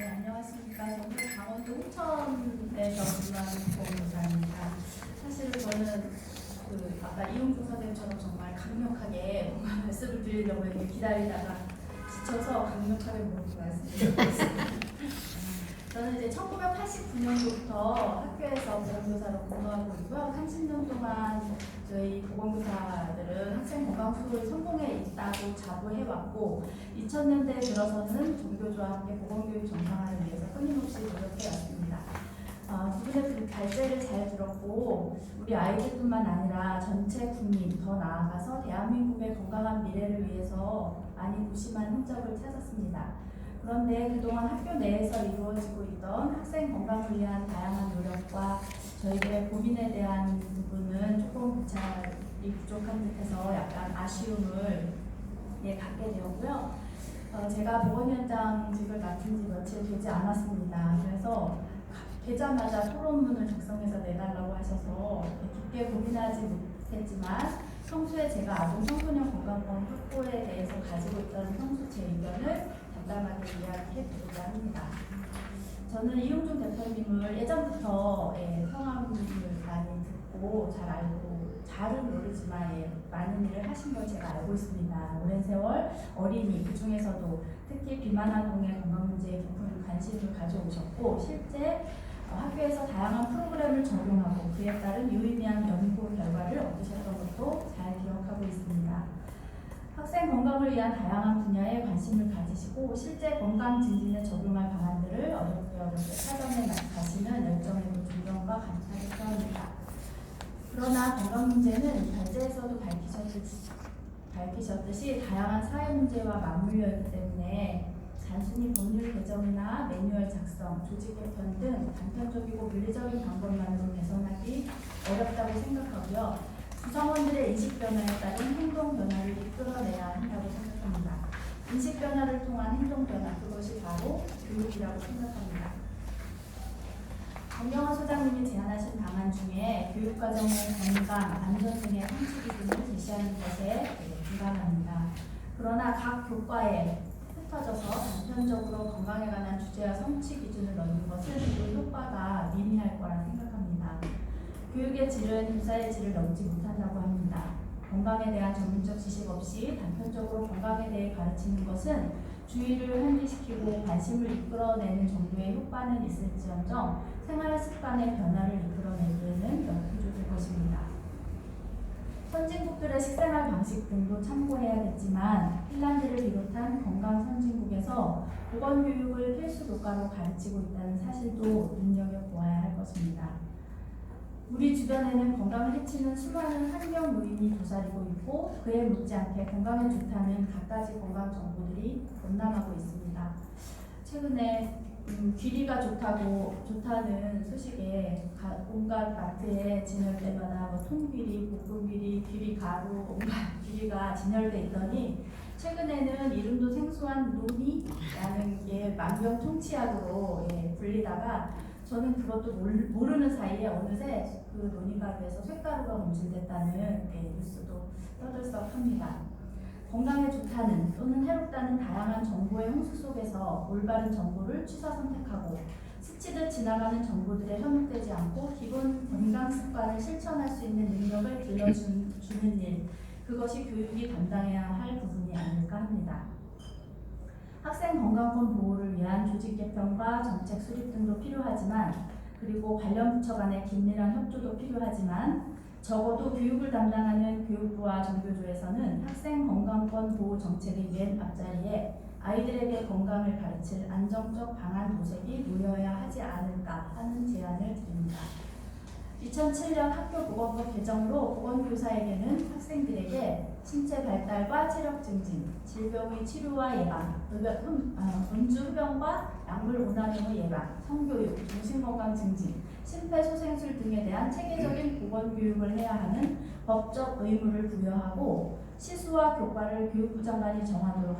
네, 안녕하십니까. 저는 강원도 홍천에서 근무하는 보건교사입니다. 사실 저는 아까 이용중 선생님처럼 정말 강력하게 뭔가 말씀을 드리려고 이렇게 기다리다가 지쳐서 강력하게 뭔가 말씀드리겠습니다. 저는 이제 1989년도부터 학교에서 보건교사로 근무하고 있고요. 30년 동안 저희 보건교사들은 학생 건강 수호의 성공에 있다고 자부해왔고 2000년대에 들어서는 종교조와 함께 보건교육 정상화를 위해서 끊임없이 노력해왔습니다. 두 분의 그 갈제를 잘 들었고 우리 아이들뿐만 아니라 전체 국민, 더 나아가서 대한민국의 건강한 미래를 위해서 많이 고심한 흔적을 찾았습니다. 그런데 그동안 학교 내에서 이루어지고 있던 학생 건강을 위한 다양한 노력과 저희들의 고민에 대한 부분은 조금 부착이 부족한 듯해서 약간 아쉬움을 갖게 되었고요. 제가 보건위원장직을 맡은 지 며칠 되지 않았습니다. 그래서 되자마자 토론문을 작성해서 내달라고 하셔서 깊게 고민하지 못했지만 평소에 제가 아동 청소년 건강권 확보에 대해서 가지고 있던 평소 제 의견을 간단하게 이야기해 드리고자 합니다. 저는 이용중 대표님을 예전부터 성함을 많이 듣고 잘 알고 잘은 모르지만 많은 일을 하신 걸 제가 알고 있습니다. 오랜 세월 어린이 그 중에서도 특히 비만아동의 건강 문제에 깊은 관심을 가져오셨고 실제 학교에서 다양한 프로그램을 적용하고 그에 따른 유의미한 연구 결과를 얻으셨던 것도 잘 기억하고 있습니다. 학생 건강을 위한 다양한 분야에 관심을 가지시고 실제 건강 증진에 적용할 방안들을 어렵게 사전에 가시는 열정에도 존경과 감사를 표합니다. 그러나 건강 문제는 발제에서도 밝히셨듯이 다양한 사회 문제와 맞물려 있기 때문에 단순히 법률 개정이나 매뉴얼 작성, 조직 개편 등 단편적이고 물리적인 방법만으로 개선하기 어렵다고 생각하고요. 구성원들의 인식 변화에 따른 행동 변화를 이끌어내야 한다고 생각합니다. 인식 변화를 통한 행동 변화, 그것이 바로 교육이라고 생각합니다. 정경화 소장님이 제안하신 방안 중에 교육과정의 건강, 안전 등의 성취 기준을 제시하는 것에 공감합니다. 그러나 각 교과에 흩어져서 단편적으로 건강에 관한 주제와 성취 기준을 넣는 것은 그 효과가 미미할 거라 생각합니다. 교육의 질은 교사의 질을 넘지 못한다고 합니다. 건강에 대한 전문적 지식 없이 단편적으로 건강에 대해 가르치는 것은 주의를 환기시키고 관심을 이끌어내는 정도의 효과는 있을지언정 생활 습관의 변화를 이끌어내기에는 역부족일 것입니다. 선진국들의 식생활 방식 등도 참고해야겠지만 핀란드를 비롯한 건강 선진국에서 보건교육을 필수 교과로 가르치고 있다는 사실도 눈여겨보아야 할 것입니다. 우리 주변에는 건강을 해치는 수많은 환경 요인이 도사리고 있고 그에 못지않게 건강에 좋다는 갖가지 건강 정보들이 범람하고 있습니다. 최근에 귀리가 좋다는 소식에 온갖 마트에 진열 때마다 통귀리, 볶음귀리, 귀리가루, 온갖 귀리가 진열돼 있더니 최근에는 이름도 생소한 노니라는 게 만병통치약으로 불리다가 저는 그것도 모르는 사이에 어느새 그 논의가루에서 쇳가루가 검출됐다는 뉴스도 떠들썩합니다. 건강에 좋다는 또는 해롭다는 다양한 정보의 홍수 속에서 올바른 정보를 취사 선택하고 스치듯 지나가는 정보들에 현혹되지 않고 기본 건강 습관을 실천할 수 있는 능력을 길러주는 일, 그것이 교육이 담당해야 할 부분이 아닐까 합니다. 학생 건강권 보호를 위한 조직 개편과 정책 수립 등도 필요하지만 그리고 관련 부처 간의 긴밀한 협조도 필요하지만 적어도 교육을 담당하는 교육부와 정교조에서는 학생 건강권 보호 정책의 맨 앞자리에 아이들에게 건강을 가르칠 안정적 방안 도색이 놓여야 하지 않을까 하는 제안을 드립니다. 2007년 학교보건법 개정으로 보건교사에게는 학생들에게 신체 발달과 체력 증진, 질병의 치료와 예방, 음주 흡연과 약물 오남용의 예방, 성교육, 정신건강 증진, 심폐소생술 등에 대한 체계적인 보건교육을 해야 하는 법적 의무를 부여하고 시수와 교과를 교육부 장관이 정하도록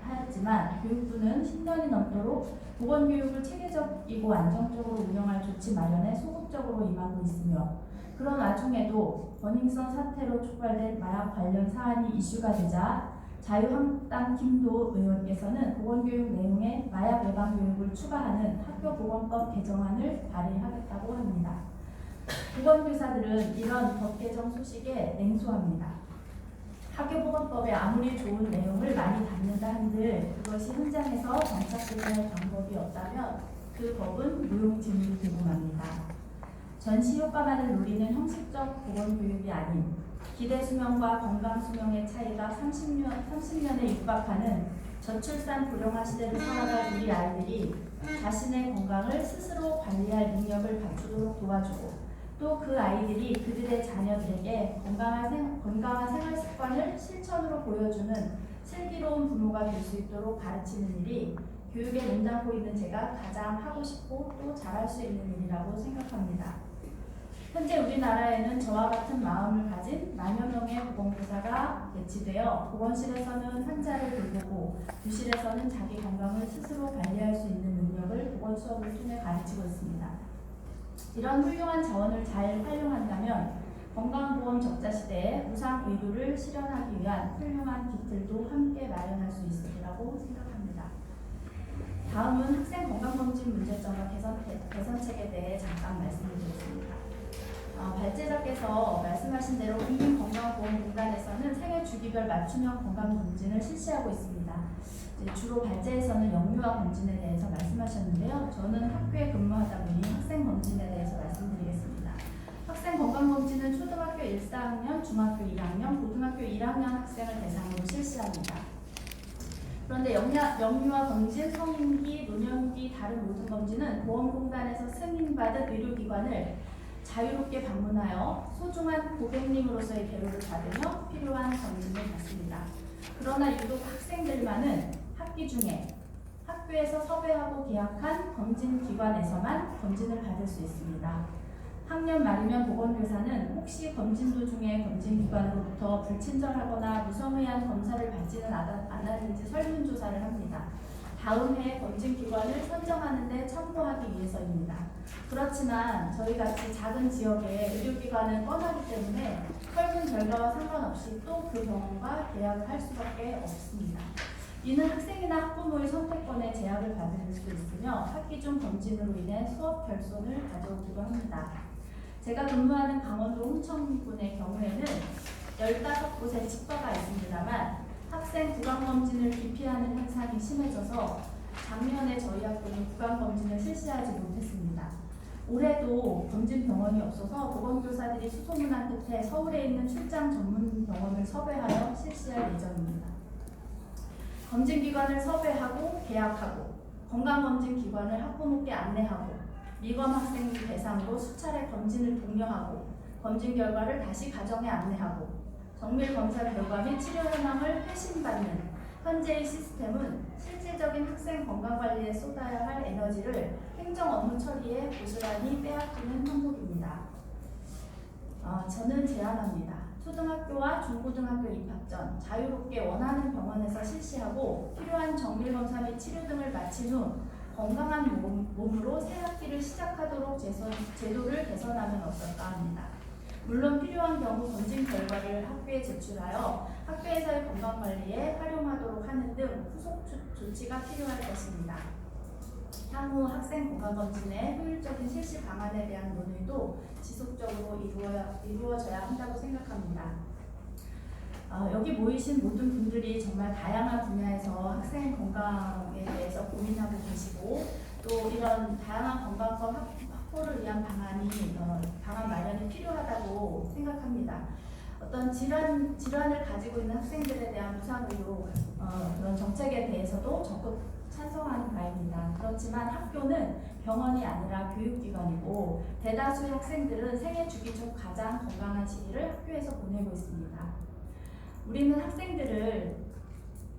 하였지만 교육부는 10년이 넘도록 보건교육을 체계적이고 안정적으로 운영할 조치 마련에 소극적으로 임하고 있으며 그런 와중에도 버닝썬 사태로 촉발된 마약 관련 사안이 이슈가 되자 자유한국당 김도 의원께서는 보건교육 내용에 마약 예방 교육을 추가하는 학교보건법 개정안을 발의하겠다고 합니다. 보건교사들은 이런 법 개정 소식에 냉소합니다. 학교보건법에 아무리 좋은 내용을 많이 담는다 한들 그것이 현장에서 정착되는 방법이 없다면 그 법은 무용지물이 되고 맙니다. 전시 효과만을 노리는 형식적 보건교육이 아닌 기대 수명과 건강 수명의 차이가 30년에 육박하는 저출산 불용화 시대를 살아갈 우리 아이들이 자신의 건강을 스스로 관리할 능력을 갖추도록 도와주고 또 그 아이들이 그들의 자녀들에게 건강한 생활 습관을 실천으로 보여주는 슬기로운 부모가 될 수 있도록 가르치는 일이 교육에 몸담고 있는 제가 가장 하고 싶고 또 잘할 수 있는 일이라고 생각합니다. 현재 우리나라에는 저와 같은 마음을 가진 만여 명의 보건교사가 배치되어 보건실에서는 환자를 돌보고 교실에서는 자기 건강을 스스로 관리할 수 있는 능력을 보건 수업을 통해 가르치고 있습니다. 이런 훌륭한 자원을 잘 활용한다면 건강보험 적자 시대에 무상 의료를 실현하기 위한 훌륭한 기틀도 함께 마련할 수 있으리라고 생각합니다. 다음은 학생 건강검진 문제점과 개선책에 대해 잠깐 말씀드리겠습니다. 발제자께서 말씀하신 대로 국민건강보험공단에서는 생애 주기별 맞춤형 건강검진을 실시하고 있습니다. 주로 발제에서는 영유아 검진에 대해서 말씀하셨는데요. 저는 학교에 근무하다 보니 학생 검진에 대해서 말씀드리겠습니다. 학생 건강검진은 초등학교 1, 4학년, 중학교 1학년, 고등학교 1학년 학생을 대상으로 실시합니다. 그런데 영유아 검진, 성인기, 노년기 다른 모든 검진은 보험공단에서 승인받은 의료기관을 자유롭게 방문하여 소중한 고객님으로서의 대우를 받으며 필요한 검진을 받습니다. 그러나 유독 학생들만은 학기 중에 학교에서 섭외하고 계약한 검진기관에서만 검진을 받을 수 있습니다. 학년 말이면 보건교사는 혹시 검진 도중에 검진기관으로부터 불친절하거나 무성의한 검사를 받지는 않았는지 설문조사를 합니다. 다음 해 검진기관을 선정하는 데 참고하기 위해서입니다. 그렇지만 저희같이 작은 지역의 의료기관은 뻔하기 때문에 설문 결과와 상관없이 또 그 병원과 계약을 할 수밖에 없습니다. 이는 학생이나 학부모의 선택권에 제약을 받을 수 있으며 학기 중 검진으로 인해 수업 결손을 가져오기도 합니다. 제가 근무하는 강원도 홍천군의 경우에는 15곳의 치과가 있습니다만 학생 구강검진을 기피하는 현상이 심해져서 작년에 저희 학교는 구강검진을 실시하지 못했습니다. 올해도 검진병원이 없어서 보건교사들이 수소문한 끝에 서울에 있는 출장 전문 병원을 섭외하여 실시할 예정입니다. 검진기관을 섭외하고 계약하고 건강검진기관을 학부모께 안내하고 미검 학생 대상으로 수차례 검진을 독려하고 검진 결과를 다시 가정에 안내하고 정밀 검사 결과 및 치료 현황을 회신받는 현재의 시스템은 실질적인 학생 건강관리에 쏟아야 할 에너지를 행정 업무 처리에 고스란히 빼앗기는 형국입니다. 저는 제안합니다. 초등학교와 중고등학교 입학 전 자유롭게 원하는 병원에서 실시하고 필요한 정밀검사 및 치료 등을 마친 후 건강한 몸으로 새 학기를 시작하도록 제도를 개선하면 어떨까 합니다. 물론 필요한 경우 검진 결과를 학교에 제출하여 학교에서의 건강관리에 활용하도록 하는 등 후속 조치가 필요할 것입니다. 향후 학생 건강검진의 효율적인 실시 방안에 대한 논의도 지속적으로 이루어져야 한다고 생각합니다. 여기 모이신 모든 분들이 정말 다양한 분야에서 학생 건강에 대해서 고민하고 계시고 또 이런 다양한 건강법 확보를 위한 방안 마련이 필요하다고 생각합니다. 어떤 질환을 가지고 있는 학생들에 대한 무상의료 그런 정책에 대해서도 적극 찬성하는 바입니다. 그렇지만 학교는 병원이 아니라 교육기관이고 대다수의 학생들은 생애 주기 중 가장 건강한 시기를 학교에서 보내고 있습니다. 우리는 학생들을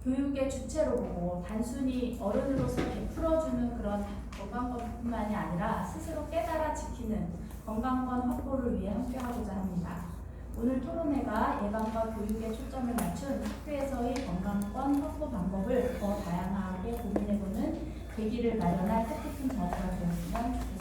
교육의 주체로 보고 단순히 어른으로서 베풀어주는 그런 건강권뿐만이 아니라 스스로 깨달아 지키는 건강권 확보를 위해 함께하고자 합니다. 오늘 토론회가 예방과 교육에 초점을 맞춘 학교에서의 건강권 확보 방법을 더 다양하게 고민해보는 계기를 마련할 뜻깊은 자리가 되었으면 좋겠습니다.